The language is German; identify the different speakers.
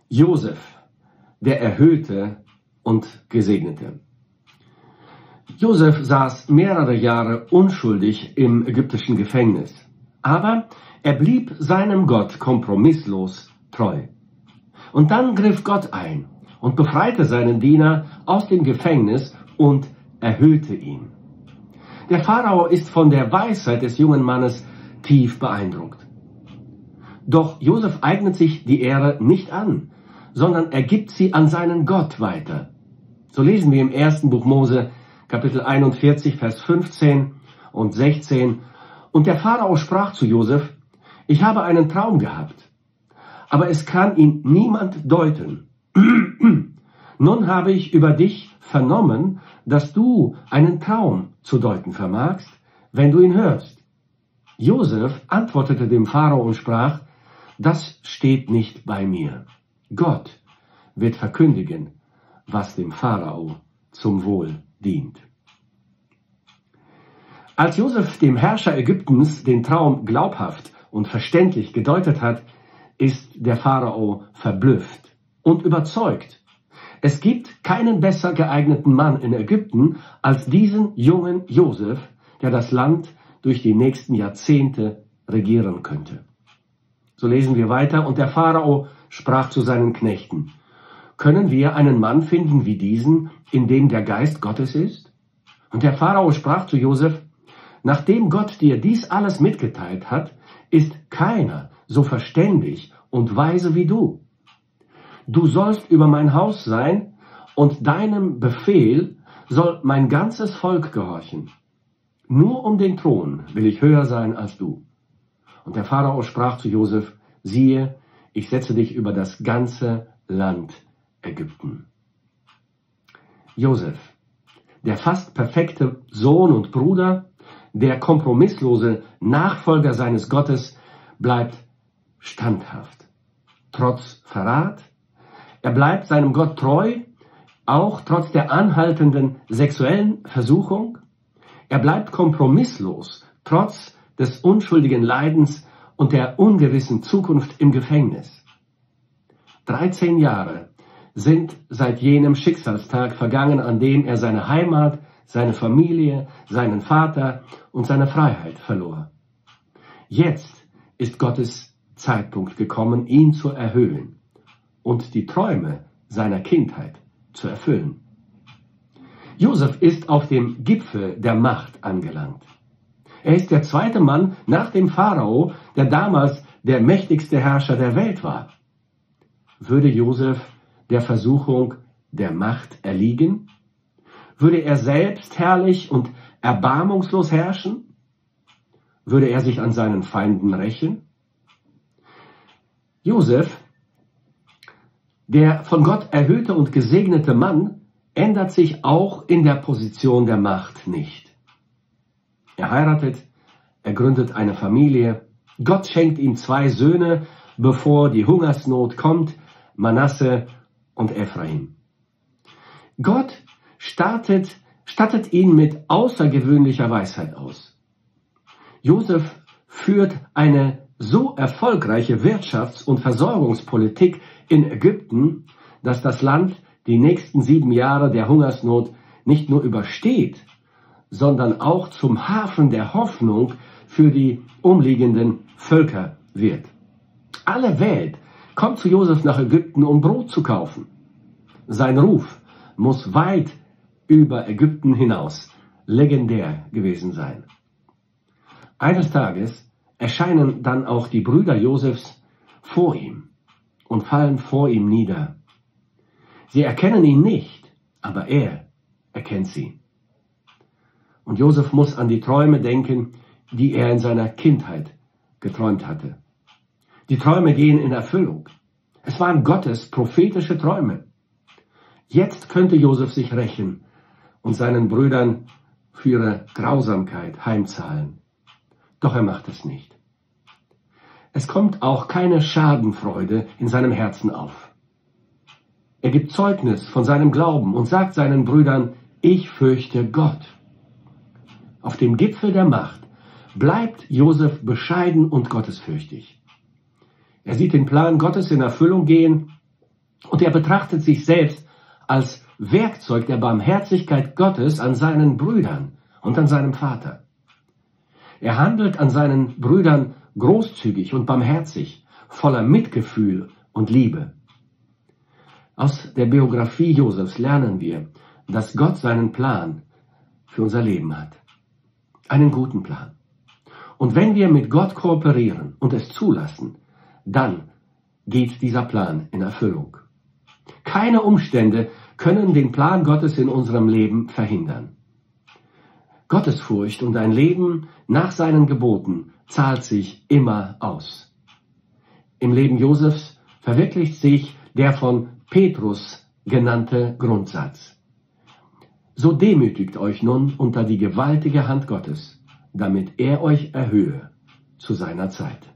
Speaker 1: Josef, der Erhöhte und Gesegnete. Josef saß mehrere Jahre unschuldig im ägyptischen Gefängnis, aber er blieb seinem Gott kompromisslos treu. Und dann griff Gott ein und befreite seinen Diener aus dem Gefängnis und erhöhte ihn. Der Pharao ist von der Weisheit des jungen Mannes tief beeindruckt. Doch Josef eignet sich die Ehre nicht an, sondern er gibt sie an seinen Gott weiter. So lesen wir im 1. Buch Mose, Kapitel 41, Vers 15 und 16. Und der Pharao sprach zu Josef: Ich habe einen Traum gehabt, aber es kann ihn niemand deuten. Nun habe ich über dich vernommen, dass du einen Traum zu deuten vermagst, wenn du ihn hörst. Josef antwortete dem Pharao und sprach: Das steht nicht bei mir. Gott wird verkündigen, was dem Pharao zum Wohl dient. Als Josef dem Herrscher Ägyptens den Traum glaubhaft und verständlich gedeutet hat, ist der Pharao verblüfft und überzeugt. Es gibt keinen besser geeigneten Mann in Ägypten als diesen jungen Josef, der das Land durch die nächsten Jahrzehnte regieren könnte. So lesen wir weiter: Und der Pharao sprach zu seinen Knechten: Können wir einen Mann finden wie diesen, in dem der Geist Gottes ist? Und der Pharao sprach zu Josef: Nachdem Gott dir dies alles mitgeteilt hat, ist keiner so verständig und weise wie du. Du sollst über mein Haus sein, und deinem Befehl soll mein ganzes Volk gehorchen. Nur um den Thron will ich höher sein als du. Und der Pharao sprach zu Josef: Siehe, ich setze dich über das ganze Land Ägypten. Josef, der fast perfekte Sohn und Bruder, der kompromisslose Nachfolger seines Gottes, bleibt standhaft. Trotz Verrat, er bleibt seinem Gott treu, auch trotz der anhaltenden sexuellen Versuchung. Er bleibt kompromisslos, trotz des unschuldigen Leidens und der ungewissen Zukunft im Gefängnis. 13 Jahre sind seit jenem Schicksalstag vergangen, an dem er seine Heimat, seine Familie, seinen Vater und seine Freiheit verlor. Jetzt ist Gottes Zeitpunkt gekommen, ihn zu erhöhen und die Träume seiner Kindheit zu erfüllen. Josef ist auf dem Gipfel der Macht angelangt. Er ist der zweite Mann nach dem Pharao, der damals der mächtigste Herrscher der Welt war. Würde Josef der Versuchung der Macht erliegen? Würde er selbst herrlich und erbarmungslos herrschen? Würde er sich an seinen Feinden rächen? Josef, der von Gott erhöhte und gesegnete Mann, ändert sich auch in der Position der Macht nicht. Er heiratet, er gründet eine Familie. Gott schenkt ihm 2 Söhne, bevor die Hungersnot kommt, Manasse und Ephraim. Gott stattet ihn mit außergewöhnlicher Weisheit aus. Josef führt eine so erfolgreiche Wirtschafts- und Versorgungspolitik in Ägypten, dass das Land die nächsten 7 Jahre der Hungersnot nicht nur übersteht, sondern auch zum Hafen der Hoffnung für die umliegenden Völker wird. Alle Welt kommt zu Josef nach Ägypten, um Brot zu kaufen. Sein Ruf muss weit über Ägypten hinaus legendär gewesen sein. Eines Tages erscheinen dann auch die Brüder Josefs vor ihm und fallen vor ihm nieder. Sie erkennen ihn nicht, aber er erkennt sie. Und Josef muss an die Träume denken, die er in seiner Kindheit geträumt hatte. Die Träume gehen in Erfüllung. Es waren Gottes prophetische Träume. Jetzt könnte Josef sich rächen und seinen Brüdern für ihre Grausamkeit heimzahlen. Doch er macht es nicht. Es kommt auch keine Schadenfreude in seinem Herzen auf. Er gibt Zeugnis von seinem Glauben und sagt seinen Brüdern: Ich fürchte Gott. Auf dem Gipfel der Macht bleibt Josef bescheiden und gottesfürchtig. Er sieht den Plan Gottes in Erfüllung gehen Und er betrachtet sich selbst als Werkzeug der Barmherzigkeit Gottes an seinen Brüdern und an seinem Vater. Er handelt an seinen Brüdern großzügig und barmherzig, voller Mitgefühl und Liebe. Aus der Biografie Josefs lernen wir, dass Gott seinen Plan für unser Leben hat. Einen guten Plan. Und wenn wir mit Gott kooperieren und es zulassen, dann geht dieser Plan in Erfüllung. Keine Umstände können den Plan Gottes in unserem Leben verhindern. Gottesfurcht und ein Leben nach seinen Geboten zahlt sich immer aus. Im Leben Josefs verwirklicht sich der von Petrus genannte Grundsatz. So demütigt euch nun unter die gewaltige Hand Gottes, damit er euch erhöhe zu seiner Zeit.